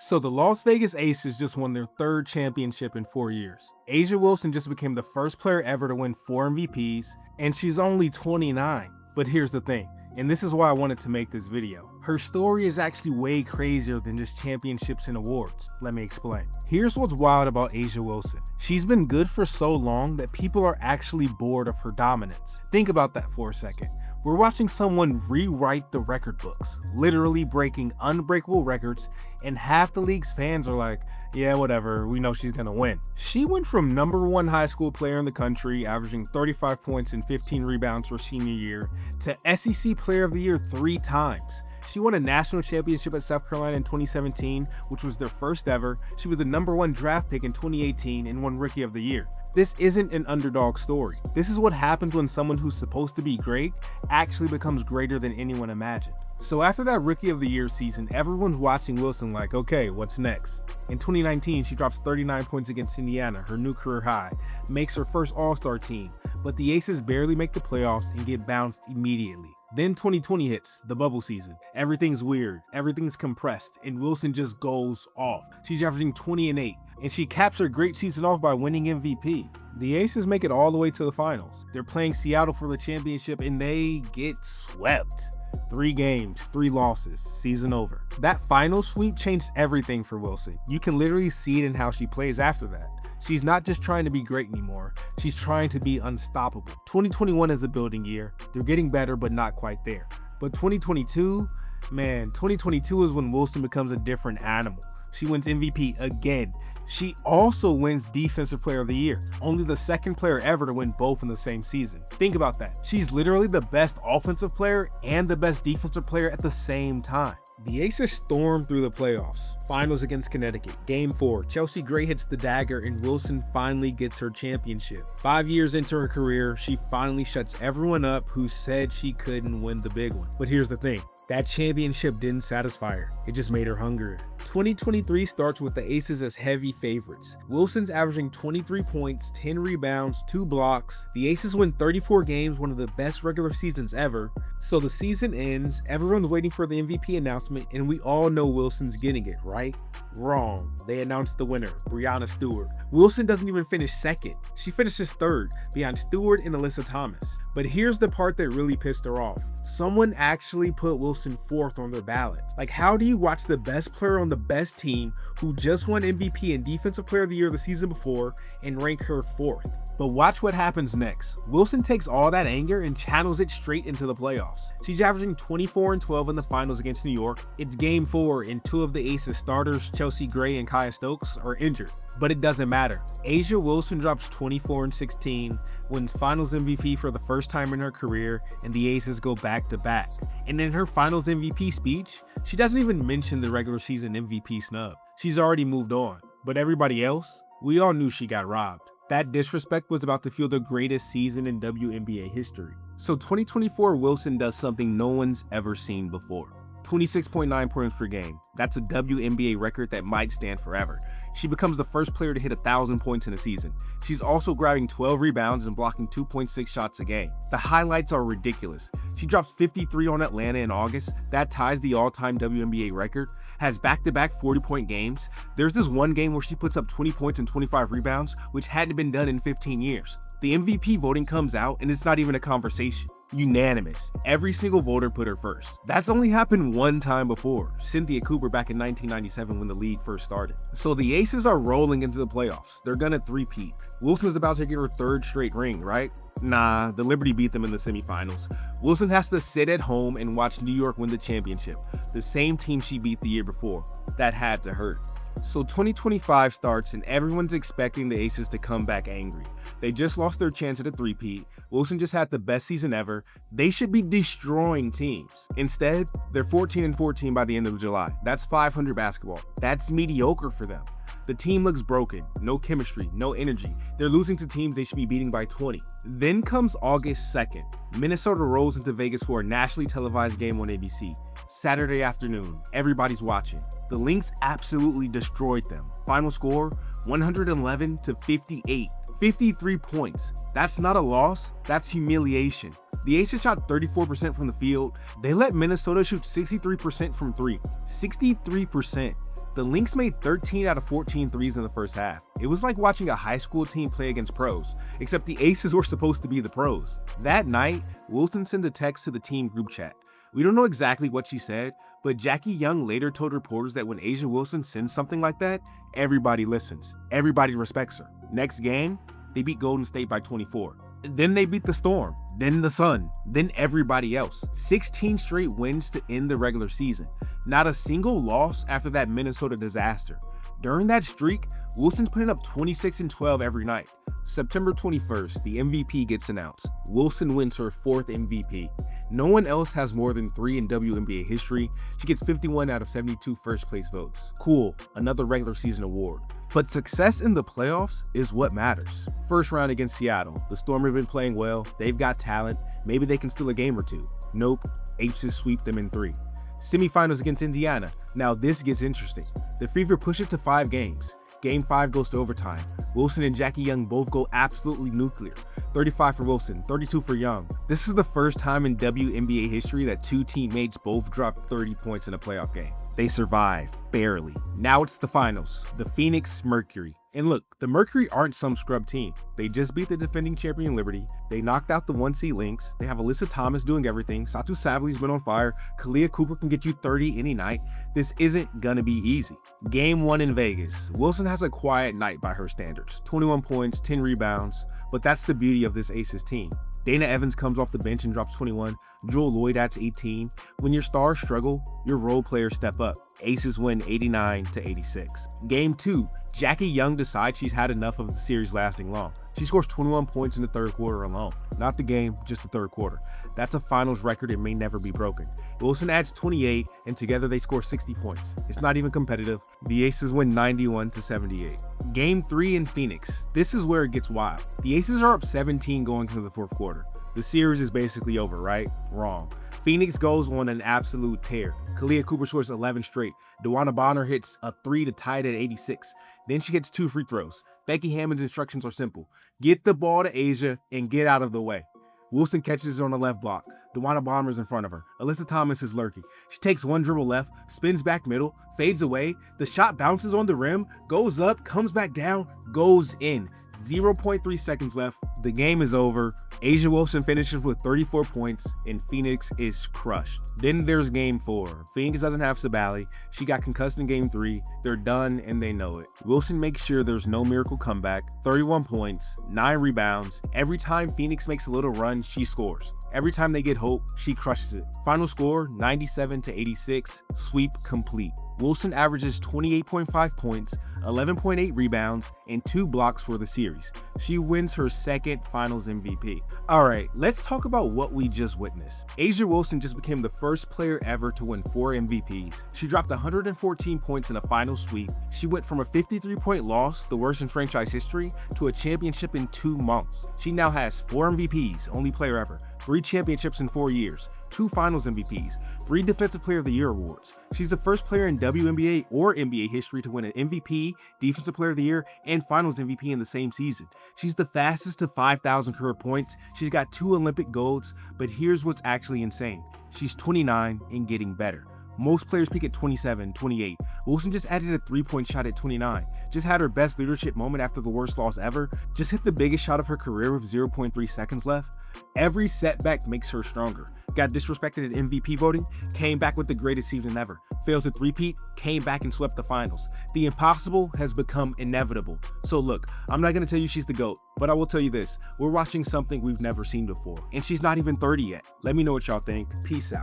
So the Las Vegas Aces just won their third championship in 4 years. A'ja Wilson just became the first player ever to win 4 MVPs, and she's only 29. But here's the thing, and this is why I wanted to make this video. Her story is actually way crazier than just championships and awards. Let me explain. Here's what's wild about A'ja Wilson. She's been good for so long that people are actually bored of her dominance. Think about that for a second. We're watching someone rewrite the record books, literally breaking unbreakable records, and half the league's fans are like, yeah, whatever, we know she's gonna win. She went from #1 high school player in the country, averaging 35 points and 15 rebounds her senior year, to SEC Player of the Year 3 times. She won a national championship at South Carolina in 2017, which was their first ever. She was the #1 draft pick in 2018 and won Rookie of the Year. This isn't an underdog story. This is what happens when someone who's supposed to be great actually becomes greater than anyone imagined. So after that Rookie of the Year season, everyone's watching Wilson like, okay, what's next? In 2019, she drops 39 points against Indiana, her new career high, makes her first All-Star team, but the Aces barely make the playoffs and get bounced immediately. Then 2020 hits, the bubble season. Everything's weird, everything's compressed, and Wilson just goes off. She's averaging 20 and 8, and she caps her great season off by winning MVP. The Aces make it all the way to the finals. They're playing Seattle for the championship, and they get swept. 3 games, 3 losses, season over. That final sweep changed everything for Wilson. You can literally see it in how she plays after that. She's not just trying to be great anymore, she's trying to be unstoppable. 2021 is a building year. They're getting better, but not quite there. But 2022, man, 2022 is when Wilson becomes a different animal. She wins MVP again. She also wins Defensive Player of the Year, only the second player ever to win both in the same season. Think about that. She's literally the best offensive player and the best defensive player at the same time. The Aces storm through the playoffs. Finals against Connecticut. Game 4. Chelsea Gray hits the dagger and Wilson finally gets her championship. 5 years into her career, she finally shuts everyone up who said she couldn't win the big one. But here's the thing. That championship didn't satisfy her. It just made her hungrier. 2023 starts with the Aces as heavy favorites. Wilson's averaging 23 points, 10 rebounds, 2 blocks. The Aces win 34 games, one of the best regular seasons ever. So the season ends, everyone's waiting for the MVP announcement, and we all know Wilson's getting it, right? Wrong. They announced the winner, Breanna Stewart. Wilson doesn't even finish second. She finishes third, behind Stewart and Alyssa Thomas. But here's the part that really pissed her off. Someone actually put Wilson 4th on their ballot. Like, how do you watch the best player on the best team who just won MVP and Defensive Player of the Year the season before and rank her 4th? But watch what happens next. Wilson takes all that anger and channels it straight into the playoffs. She's averaging 24 and 12 in the finals against New York. It's game 4 and 2 of the Aces starters, Chelsea Gray and Kaya Stokes, are injured. But it doesn't matter. A'ja Wilson drops 24 and 16, wins finals MVP for the first time in her career, and the Aces go back to back. And in her finals MVP speech, she doesn't even mention the regular season MVP snub. She's already moved on. But everybody else, we all knew she got robbed. That disrespect was about to fuel the greatest season in WNBA history. So 2024 Wilson does something no one's ever seen before. 26.9 points per game. That's a WNBA record that might stand forever. She becomes the first player to hit 1,000 points in a season. She's also grabbing 12 rebounds and blocking 2.6 shots a game. The highlights are ridiculous. She drops 53 on Atlanta in August. That ties the all-time WNBA record. Has back-to-back 40-point games. There's this one game where she puts up 20 points and 25 rebounds, which hadn't been done in 15 years. The MVP voting comes out and it's not even a conversation. Unanimous. Every single voter put her first. That's only happened one time before, Cynthia Cooper back in 1997 when the league first started. So the Aces are rolling into the playoffs. They're gonna three-peat. Wilson's about to get her 3rd straight ring, right? Nah, the Liberty beat them in the semifinals. Wilson has to sit at home and watch New York win the championship, the same team she beat the year before. That had to hurt. So 2025 starts and everyone's expecting the Aces to come back angry. They just lost their chance at a three-peat. Wilson just had the best season ever. They should be destroying teams. Instead, they're 14 and 14 by the end of July. That's 500 basketball. That's mediocre for them. The team looks broken, no chemistry, no energy. They're losing to teams they should be beating by 20. Then comes August 2nd. Minnesota rolls into Vegas for a nationally televised game on ABC. Saturday afternoon, everybody's watching. The Lynx absolutely destroyed them. Final score, 111 to 58. 53 points. That's not a loss, that's humiliation. The Aces shot 34% from the field. They let Minnesota shoot 63% from three. 63%. The Lynx made 13 out of 14 threes in the first half. It was like watching a high school team play against pros, except the Aces were supposed to be the pros. That night, Wilson sent a text to the team group chat. We don't know exactly what she said, but Jackie Young later told reporters that when A'ja Wilson sends something like that, everybody listens. Everybody respects her. Next game, they beat Golden State by 24. Then they beat the Storm, then the Sun, then everybody else. 16 straight wins to end the regular season. Not a single loss after that Minnesota disaster. During that streak, Wilson's putting up 26 and 12 every night. September 21st, the MVP gets announced. Wilson wins her 4th MVP. No one else has more than 3 in WNBA history. She gets 51 out of 72 first place votes. Cool, another regular season award. But success in the playoffs is what matters. First round against Seattle, the Storm have been playing well, they've got talent, maybe they can steal a game or two. Nope, Aces sweep them in 3. Semifinals against Indiana, now this gets interesting. The Fever push it to 5 games. Game 5 goes to overtime. Wilson and Jackie Young both go absolutely nuclear. 35 for Wilson, 32 for Young. This is the first time in WNBA history that 2 teammates both dropped 30 points in a playoff game. They survive, barely. Now it's the finals, the Phoenix Mercury. And look, the Mercury aren't some scrub team. They just beat the defending champion Liberty. They knocked out the 1-seed Lynx. They have Alyssa Thomas doing everything. Satu Savali's been on fire. Kalia Cooper can get you 30 any night. This isn't gonna be easy. Game 1 in Vegas. Wilson has a quiet night by her standards. 21 points, 10 rebounds. But that's the beauty of this Aces team. Dana Evans comes off the bench and drops 21. Jewel Lloyd adds 18. When your stars struggle, your role players step up. Aces win 89-86. Game 2, Jackie Young decides she's had enough of the series lasting long. She scores 21 points in the third quarter alone. Not the game, just the third quarter. That's a finals record and may never be broken. Wilson adds 28, and together they score 60 points. It's not even competitive. The Aces win 91-78. Game 3 in Phoenix. This is where it gets wild. The Aces are up 17 going into the fourth quarter. The series is basically over, right? Wrong. Phoenix goes on an absolute tear. Kalia Cooper scores 11 straight. DeWanna Bonner hits a 3 to tie it at 86. Then she hits 2 free throws. Becky Hammond's instructions are simple. Get the ball to A'ja and get out of the way. Wilson catches it on the left block. DeWanna Bonner's in front of her. Alyssa Thomas is lurking. She takes one dribble left, spins back middle, fades away. The shot bounces on the rim, goes up, comes back down, goes in. 0.3 seconds left. The game is over. A'ja Wilson finishes with 34 points and Phoenix is crushed. Then there's game 4. Phoenix doesn't have Sabali. She got concussed in game 3. They're done and they know it. Wilson makes sure there's no miracle comeback. 31 points, 9 rebounds. Every time Phoenix makes a little run, she scores. Every time they get hope, she crushes it. Final score, 97-86, sweep complete. Wilson averages 28.5 points, 11.8 rebounds, and 2 blocks for the series. She wins her 2nd finals MVP. Alright, let's talk about what we just witnessed. A'ja Wilson just became the first player ever to win 4 MVPs. She dropped 114 points in a final sweep. She went from a 53-point loss, the worst in franchise history, to a championship in 2 months. She now has 4 MVPs, only player ever, 3 championships in 4 years, 2 finals MVPs, 3 Defensive Player of the Year awards. She's the first player in WNBA or NBA history to win an MVP, Defensive Player of the Year, and Finals MVP in the same season. She's the fastest to 5,000 career points. She's got 2 Olympic golds, but here's what's actually insane. She's 29 and getting better. Most players peak at 27, 28. Wilson just added a 3-point shot at 29. Just had her best leadership moment after the worst loss ever. Just hit the biggest shot of her career with 0.3 seconds left. Every setback makes her stronger. Got disrespected at MVP voting, came back with the greatest season ever. Failed to three-peat, came back and swept the finals. The impossible has become inevitable. So look, I'm not gonna tell you she's the GOAT, but I will tell you this, we're watching something we've never seen before, and she's not even 30 yet. Let me know what y'all think. Peace out.